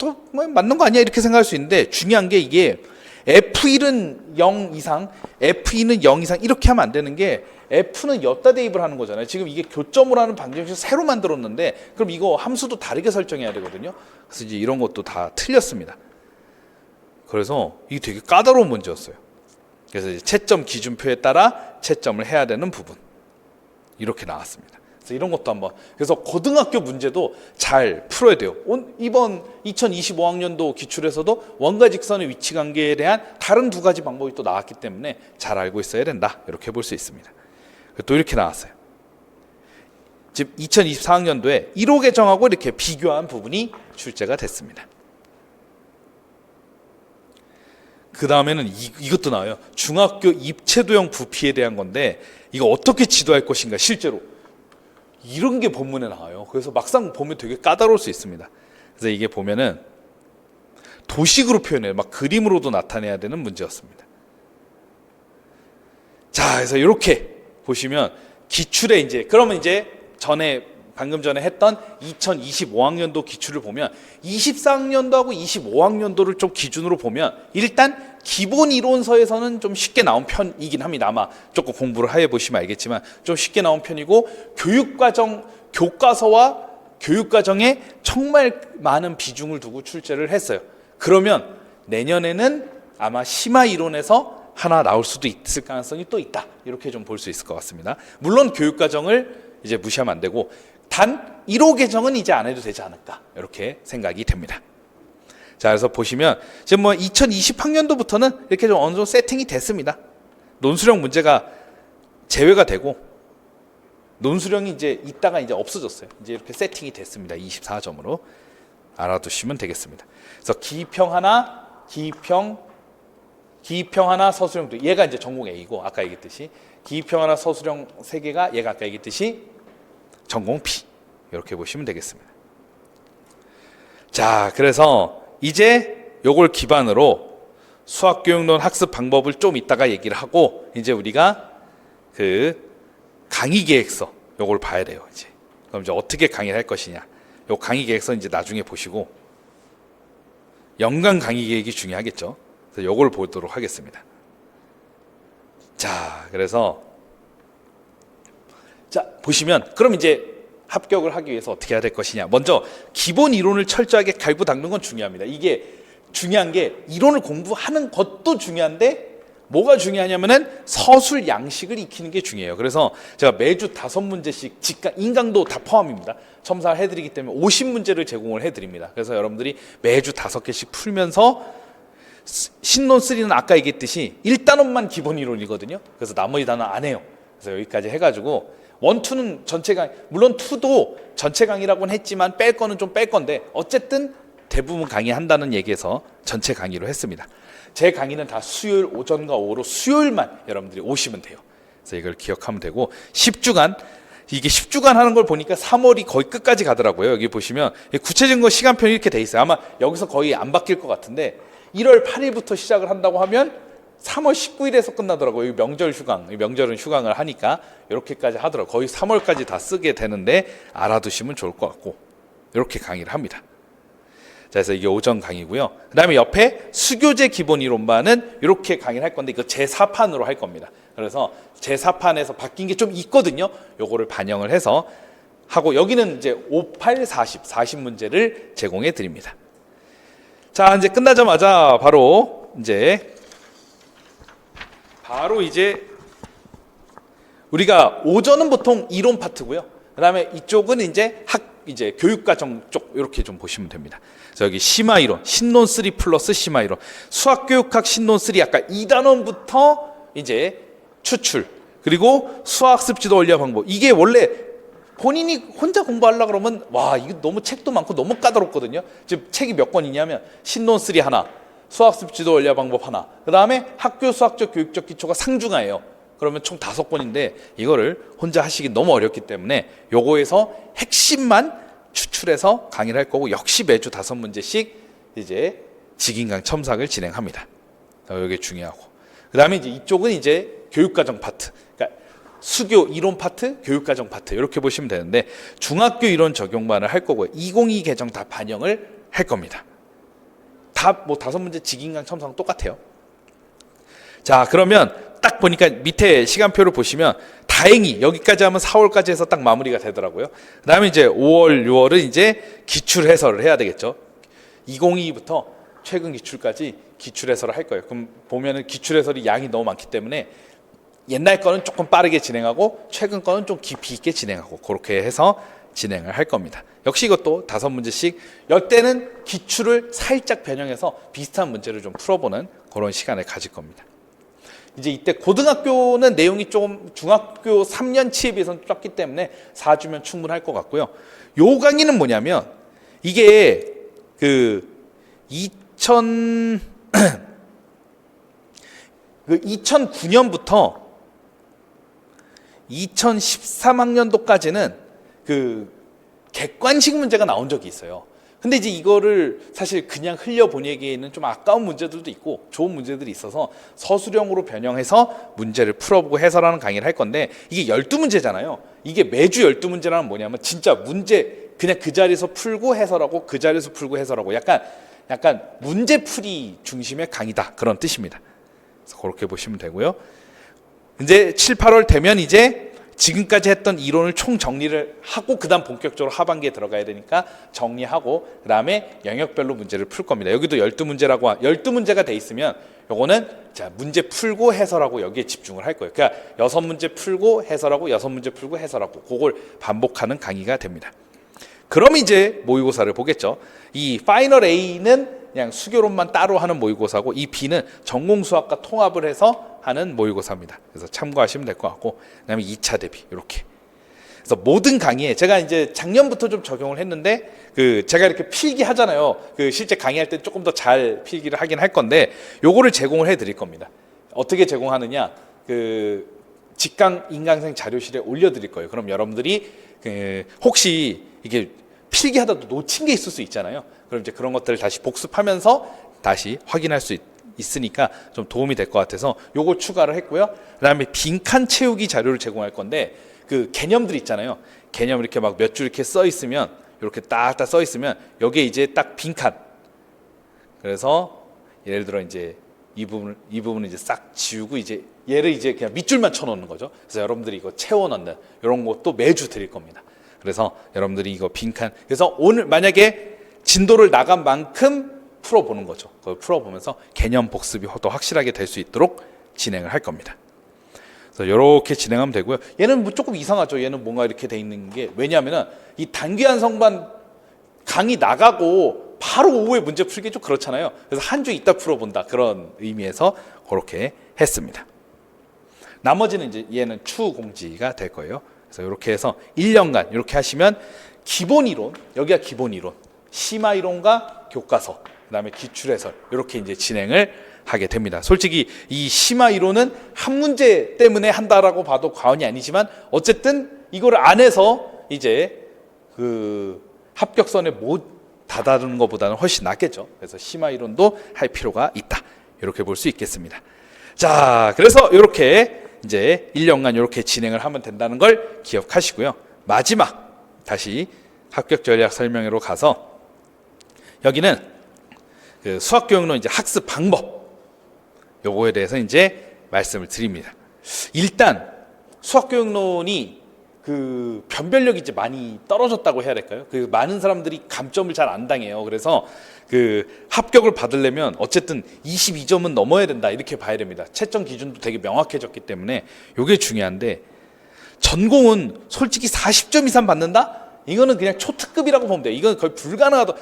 맞는 거 아니야 이렇게 생각할 수 있는데 중요한 게 이게 F1은 0 이상, F2는 0 이상 이렇게 하면 안 되는 게 F는 엿다 대입을 하는 거잖아요. 지금 이게 교점으로 하는 방정식을 새로 만들었는데 그럼 이거 함수도 다르게 설정해야 되거든요. 그래서 이제 이런 것도 다 틀렸습니다. 그래서 이게 되게 까다로운 문제였어요. 그래서 이제 채점 기준표에 따라 채점을 해야 되는 부분 이렇게 나왔습니다. 그래서 이런 것도 한번 그래서 고등학교 문제도 잘 풀어야 돼요. 이번 2025학년도 기출에서도 원과 직선의 위치 관계에 대한 다른 2가지 방법이 또 나왔기 때문에 잘 알고 있어야 된다. 이렇게 볼 수 있습니다. 또 이렇게 나왔어요. 지금 2024학년도에 1호 개정하고 이렇게 비교한 부분이 출제가 됐습니다. 그 다음에는 이것도 나와요. 중학교 입체도형 부피에 대한 건데 이거 어떻게 지도할 것인가 실제로 이런 게 본문에 나와요. 그래서 막상 보면 되게 까다로울 수 있습니다. 그래서 이게 보면은 도식으로 표현해요. 막 그림으로도 나타내야 되는 문제였습니다. 자, 그래서 이렇게 보시면 기출에 그러면 방금 전에 했던 2025학년도 기출을 보면 24학년도하고 25학년도를 좀 기준으로 보면 일단 기본 이론서에서는 좀 쉽게 나온 편이긴 합니다. 아마 조금 공부를 해보시면 알겠지만 좀 쉽게 나온 편이고 교과서와 교육과정에 정말 많은 비중을 두고 출제를 했어요. 그러면 내년에는 아마 심화 이론에서 하나 나올 수도 있을 가능성이 또 있다. 이렇게 좀 볼 수 있을 것 같습니다. 물론 교육과정을 이제 무시하면 안 되고 단 1호 개정은 이제 안 해도 되지 않을까 이렇게 생각이 됩니다. 자, 그래서 보시면 지금 뭐 2020학년도부터는 이렇게 좀 어느 정도 세팅이 됐습니다. 논술형 문제가 제외가 되고 논술형이 이제 있다가 이제 없어졌어요. 이제 이렇게 세팅이 됐습니다. 24점으로 알아두시면 되겠습니다. 그래서 기입형 하나, 기입형 하나, 서술형 두 개. 얘가 이제 전공 A고 아까 얘기했듯이 기입형 하나, 서술형 3개가 얘가 아까 얘기했듯이 전공 B. 이렇게 보시면 되겠습니다. 자, 그래서 이제 요걸 기반으로 수학교육론 학습 방법을 좀 이따가 얘기를 하고 이제 우리가 그 강의 계획서 요걸 봐야 돼요. 이제 그럼 이제 어떻게 강의를 할 것이냐. 요 강의 계획서 이제 나중에 보시고 연간 강의 계획이 중요하겠죠. 그래서 요걸 보도록 하겠습니다. 자, 그래서 자, 보시면 그럼 이제 합격을 하기 위해서 어떻게 해야 될 것이냐. 먼저 기본 이론을 철저하게 갈고 닦는 건 중요합니다. 이게 중요한 게 이론을 공부하는 것도 중요한데 뭐가 중요하냐면은 서술 양식을 익히는 게 중요해요. 그래서 제가 매주 5문제씩 직강, 인강도 다 포함입니다. 첨삭을 해드리기 때문에 50문제를 제공을 해드립니다. 그래서 여러분들이 매주 5개씩 풀면서 신론 3는 아까 얘기했듯이 1단원만 기본 이론이거든요. 그래서 나머지 단원 안 해요. 그래서 여기까지 해가지고 1, 2는 전체 강의, 물론 2도 전체 강의라고는 했지만 뺄 거는 좀 뺄 건데 어쨌든 대부분 강의한다는 얘기에서 전체 강의로 했습니다. 제 강의는 다 수요일 오전과 오후로 수요일만 여러분들이 오시면 돼요. 그래서 이걸 기억하면 되고 10주간 이게 10주간 하는 걸 보니까 3월이 거의 끝까지 가더라고요. 여기 보시면 구체적인 거 시간표는 이렇게 돼 있어요. 아마 여기서 거의 안 바뀔 것 같은데 1월 8일부터 시작을 한다고 하면 3월 19일에서 끝나더라고요. 명절 휴강, 명절은 휴강을 하니까 이렇게까지 하더라고요. 거의 3월까지 다 쓰게 되는데 알아두시면 좋을 것 같고 이렇게 강의를 합니다. 자, 그래서 이게 오전 강의고요. 그 다음에 옆에 수교재 기본 이론반은 이렇게 강의를 할 건데 이거 제4판으로 할 겁니다. 그래서 제4판에서 바뀐 게 좀 있거든요. 요거를 반영을 해서 하고 여기는 이제 58, 40문제를 제공해 드립니다. 자, 이제 끝나자마자 바로 이제 우리가 오전은 보통 이론 파트고요. 그다음에 이쪽은 이제 교육과정 쪽 이렇게 좀 보시면 됩니다. 그래서 여기 심화 이론, 신론 3 플러스 심화 이론, 수학교육학 신론 3 아까 2단원부터 이제 추출, 그리고 수학습 지도 원리와 방법. 이게 원래 본인이 혼자 공부하려고 그러면 와, 이거 너무 책도 많고 너무 까다롭거든요. 지금 책이 몇 권이냐면 신론 3 하나, 수학습 지도 원리와 방법 하나, 그 다음에 학교 수학적 교육적 기초가 상중하예요. 그러면 총 5권인데 이거를 혼자 하시기 너무 어렵기 때문에 요거에서 핵심만 추출해서 강의를 할 거고 역시 매주 5문제씩 이제 직인강 첨삭을 진행합니다. 이게 중요하고 그 다음에 이제 이쪽은 이제 교육과정 파트, 그러니까 수교 이론 파트, 교육과정 파트 이렇게 보시면 되는데 중학교 이론 적용반을 할 거고요. 2022 개정 다 반영을 할 겁니다. 다 뭐 5문제 직인강 첨삭은 똑같아요. 자, 그러면 딱 보니까 밑에 시간표를 보시면 다행히 여기까지 하면 4월까지 해서 딱 마무리가 되더라고요. 그 다음에 이제 5월, 6월은 이제 기출 해설을 해야 되겠죠. 2022부터 최근 기출까지 기출 해설을 할 거예요. 그럼 보면은 기출 해설이 양이 너무 많기 때문에 옛날 거는 조금 빠르게 진행하고 최근 거는 좀 깊이 있게 진행하고 그렇게 해서 진행을 할 겁니다. 역시 이것도 5문제씩 이때는 기출을 살짝 변형해서 비슷한 문제를 좀 풀어보는 그런 시간을 가질 겁니다. 이제 이때 고등학교는 내용이 조금 중학교 3년치에 비해서는 적기 때문에 4주면 충분할 것 같고요. 요 강의는 뭐냐면 이게 그 2009년부터 2013학년도까지는 그 객관식 문제가 나온 적이 있어요. 근데 이제 이거를 사실 그냥 흘려보내기에는 좀 아까운 문제들도 있고 좋은 문제들이 있어서 서술형으로 변형해서 문제를 풀어보고 해설하는 강의를 할 건데 이게 12문제잖아요. 이게 매주 12문제라는 뭐냐면 진짜 문제 그냥 그 자리에서 풀고 해설하고 그 자리에서 풀고 해설하고 약간 문제풀이 중심의 강의다 그런 뜻입니다. 그래서 그렇게 보시면 되고요. 이제 7, 8월 되면 이제 지금까지 했던 이론을 총 정리를 하고 그 다음 본격적으로 하반기에 들어가야 되니까 정리하고 그 다음에 영역별로 문제를 풀 겁니다. 여기도 12문제라고 12문제가 돼 있으면 요거는 자 문제 풀고 해설하고 여기에 집중을 할 거예요. 그러니까 6문제 풀고 해설하고 6문제 풀고 해설하고 그걸 반복하는 강의가 됩니다. 그럼 이제 모의고사를 보겠죠. 이 파이널 A는 그냥 수교론만 따로 하는 모의고사고 이 B는 전공수학과 통합을 해서 하는 모의고사입니다. 그래서 참고하시면 될 것 같고 그다음에 2차 대비 이렇게. 그래서 모든 강의에 제가 이제 작년부터 좀 적용을 했는데 그 제가 이렇게 필기 하잖아요. 그 실제 강의할 때 조금 더 잘 필기를 하긴 할 건데 요거를 제공을 해 드릴 겁니다. 어떻게 제공하느냐? 그 직강 인강생 자료실에 올려 드릴 거예요. 그럼 여러분들이 그 혹시 이게 필기하다도 놓친 게 있을 수 있잖아요. 그럼 이제 그런 것들을 다시 복습하면서 다시 확인할 수 있으니까 좀 도움이 될 것 같아서 요거 추가를 했고요. 그다음에 빈칸 채우기 자료를 제공할 건데 그 개념들 있잖아요. 개념 이렇게 막 몇 줄 이렇게 써 있으면 이렇게 딱딱 써 있으면 여기에 이제 딱 빈칸. 그래서 예를 들어 이제 이 부분을 이제 싹 지우고 이제 얘를 이제 그냥 밑줄만 쳐놓는 거죠. 그래서 여러분들이 이거 채워 넣는 이런 것도 매주 드릴 겁니다. 그래서 여러분들이 이거 빈칸 그래서 오늘 만약에 진도를 나간 만큼 풀어보는 거죠. 그걸 풀어보면서 개념 복습이 더 확실하게 될 수 있도록 진행을 할 겁니다. 그래서 이렇게 진행하면 되고요. 얘는 뭐 조금 이상하죠. 얘는 뭔가 이렇게 돼 있는 게 왜냐하면은 이 단기한 성반 강의 나가고 바로 오후에 문제 풀기 좀 그렇잖아요. 그래서 한 주 있다 풀어본다 그런 의미에서 그렇게 했습니다. 나머지는 이제 얘는 추후 공지가 될 거예요. 그래서 이렇게 해서 1년간 이렇게 하시면 기본 이론 여기가 기본 이론, 심화 이론과 교과서, 그다음에 기출 해설 이렇게 이제 진행을 하게 됩니다. 솔직히 이 심화 이론은 한 문제 때문에 한다라고 봐도 과언이 아니지만 어쨌든 이거를 안 해서 이제 그 합격선에 못 다다르는 것보다는 훨씬 낫겠죠. 그래서 심화 이론도 할 필요가 있다. 이렇게 볼 수 있겠습니다. 자, 그래서 이렇게 이제 1년간 이렇게 진행을 하면 된다는 걸 기억하시고요. 마지막 다시 합격 전략 설명회로 가서 여기는 그 수학교육론 이제 학습 방법 요거에 대해서 이제 말씀을 드립니다. 일단 수학교육론이 그 변별력이 이제 많이 떨어졌다고 해야 될까요? 그 많은 사람들이 감점을 잘 안 당해요. 그래서 그 합격을 받으려면 어쨌든 22점은 넘어야 된다 이렇게 봐야 됩니다. 채점 기준도 되게 명확해졌기 때문에 이게 중요한데 전공은 솔직히 40점 이상 받는다? 이거는 그냥 초특급이라고 보면 돼요. 이건 거의 불가능하다.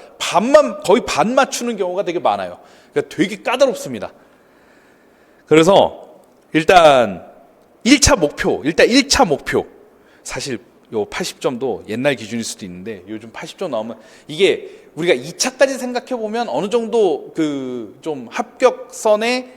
거의 반 맞추는 경우가 되게 많아요. 그러니까 되게 까다롭습니다. 그래서 일단 1차 목표 사실 요 80점도 옛날 기준일 수도 있는데 요즘 80점 나오면 이게 우리가 2차까지 생각해 보면 어느 정도 그 좀 합격선에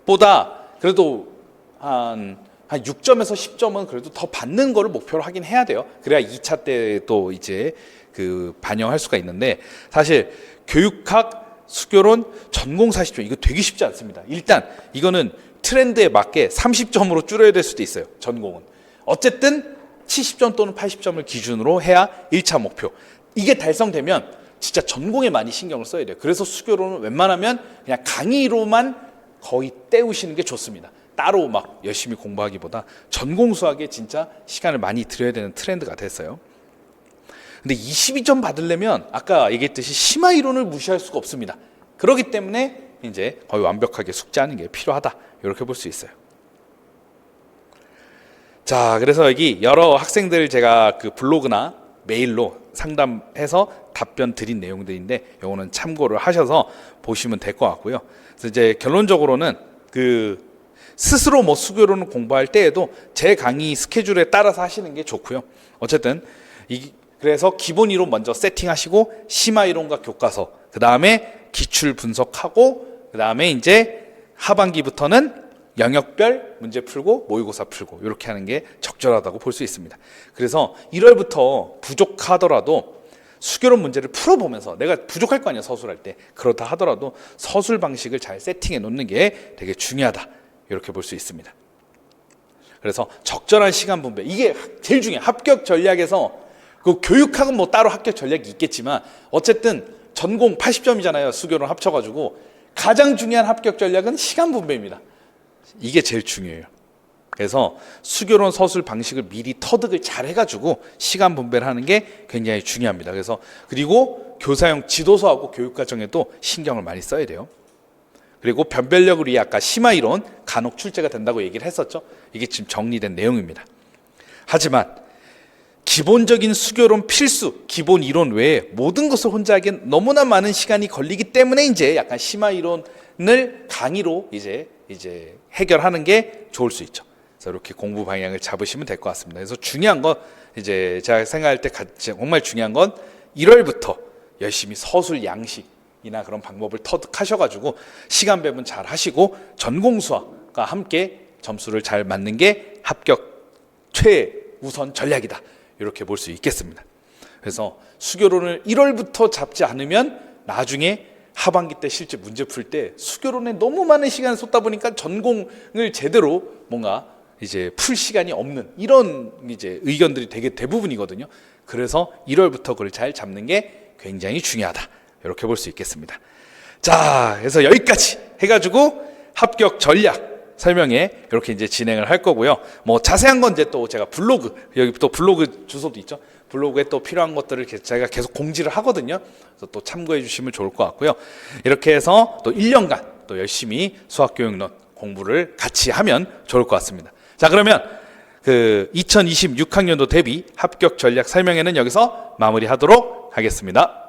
보다 그래도 한 6점에서 10점은 그래도 더 받는 거를 목표로 하긴 해야 돼요. 그래야 2차 때 또 이제 그 반영할 수가 있는데 사실 교육학, 수교론, 전공 40점 이거 되게 쉽지 않습니다. 일단 이거는 트렌드에 맞게 30점으로 줄여야 될 수도 있어요. 전공은. 어쨌든 70점 또는 80점을 기준으로 해야 1차 목표. 이게 달성되면 진짜 전공에 많이 신경을 써야 돼요. 그래서 수교론은 웬만하면 그냥 강의로만 거의 때우시는 게 좋습니다. 따로 막 열심히 공부하기보다 전공 수학에 진짜 시간을 많이 들여야 되는 트렌드가 됐어요. 근데 22점 받으려면 아까 얘기했듯이 심화 이론을 무시할 수가 없습니다. 그렇기 때문에 이제 거의 완벽하게 숙지하는 게 필요하다. 이렇게 볼 수 있어요. 자, 그래서 여기 여러 학생들 제가 그 블로그나 메일로 상담해서 답변 드린 내용들인데 요거는 참고를 하셔서 보시면 될 것 같고요. 그래서 이제 결론적으로는 그 스스로 뭐 수교론을 공부할 때에도 제 강의 스케줄에 따라서 하시는 게 좋고요. 어쨌든 그래서 기본 이론 먼저 세팅하시고 심화 이론과 교과서, 그 다음에 기출 분석하고, 그 다음에 이제 하반기부터는 영역별 문제 풀고 모의고사 풀고 이렇게 하는 게 적절하다고 볼 수 있습니다. 그래서 1월부터 부족하더라도 수교론 문제를 풀어보면서 내가 부족할 거 아니야 서술할 때. 그렇다 하더라도 서술 방식을 잘 세팅해 놓는 게 되게 중요하다. 이렇게 볼 수 있습니다. 그래서 적절한 시간 분배 이게 제일 중요해요. 합격 전략에서 그 교육학은 뭐 따로 합격 전략이 있겠지만 어쨌든 전공 80점이잖아요. 수교론 합쳐가지고 가장 중요한 합격 전략은 시간 분배입니다. 이게 제일 중요해요. 그래서 수교론 서술 방식을 미리 터득을 잘 해가지고 시간 분배를 하는 게 굉장히 중요합니다. 그래서 그리고 교사용 지도서하고 교육과정에도 신경을 많이 써야 돼요. 그리고 변별력을 위해 아까 심화 이론 간혹 출제가 된다고 얘기를 했었죠. 이게 지금 정리된 내용입니다. 하지만 기본적인 수교론 필수 기본 이론 외에 모든 것을 혼자 하기엔 너무나 많은 시간이 걸리기 때문에 이제 약간 심화 이론을 강의로 이제 해결하는 게 좋을 수 있죠. 그래서 이렇게 공부 방향을 잡으시면 될 것 같습니다. 그래서 중요한 건 이제 제가 생각할 때 정말 중요한 건 1월부터 열심히 서술 양식이나 그런 방법을 터득하셔가지고 시간 배분 잘 하시고 전공 수학과 함께 점수를 잘 맞는 게 합격 최우선 전략이다. 이렇게 볼 수 있겠습니다. 그래서 수교론을 1월부터 잡지 않으면 나중에 하반기 때 실제 문제 풀 때 수교론에 너무 많은 시간을 쏟다 보니까 전공을 제대로 뭔가 이제 풀 시간이 없는 이런 이제 의견들이 되게 대부분이거든요. 그래서 1월부터 그걸 잘 잡는 게 굉장히 중요하다. 이렇게 볼 수 있겠습니다. 자, 그래서 여기까지 해가지고 합격 전략 설명에 이렇게 이제 진행을 할 거고요. 뭐 자세한 건 이제 또 제가 블로그, 여기 또 블로그 주소도 있죠. 블로그에 또 필요한 것들을 제가 계속 공지를 하거든요. 그래서 또 참고해 주시면 좋을 것 같고요. 이렇게 해서 또 1년간 또 열심히 수학교육론 공부를 같이 하면 좋을 것 같습니다. 자, 그러면 그 2026학년도 대비 합격 전략 설명회는 여기서 마무리하도록 하겠습니다.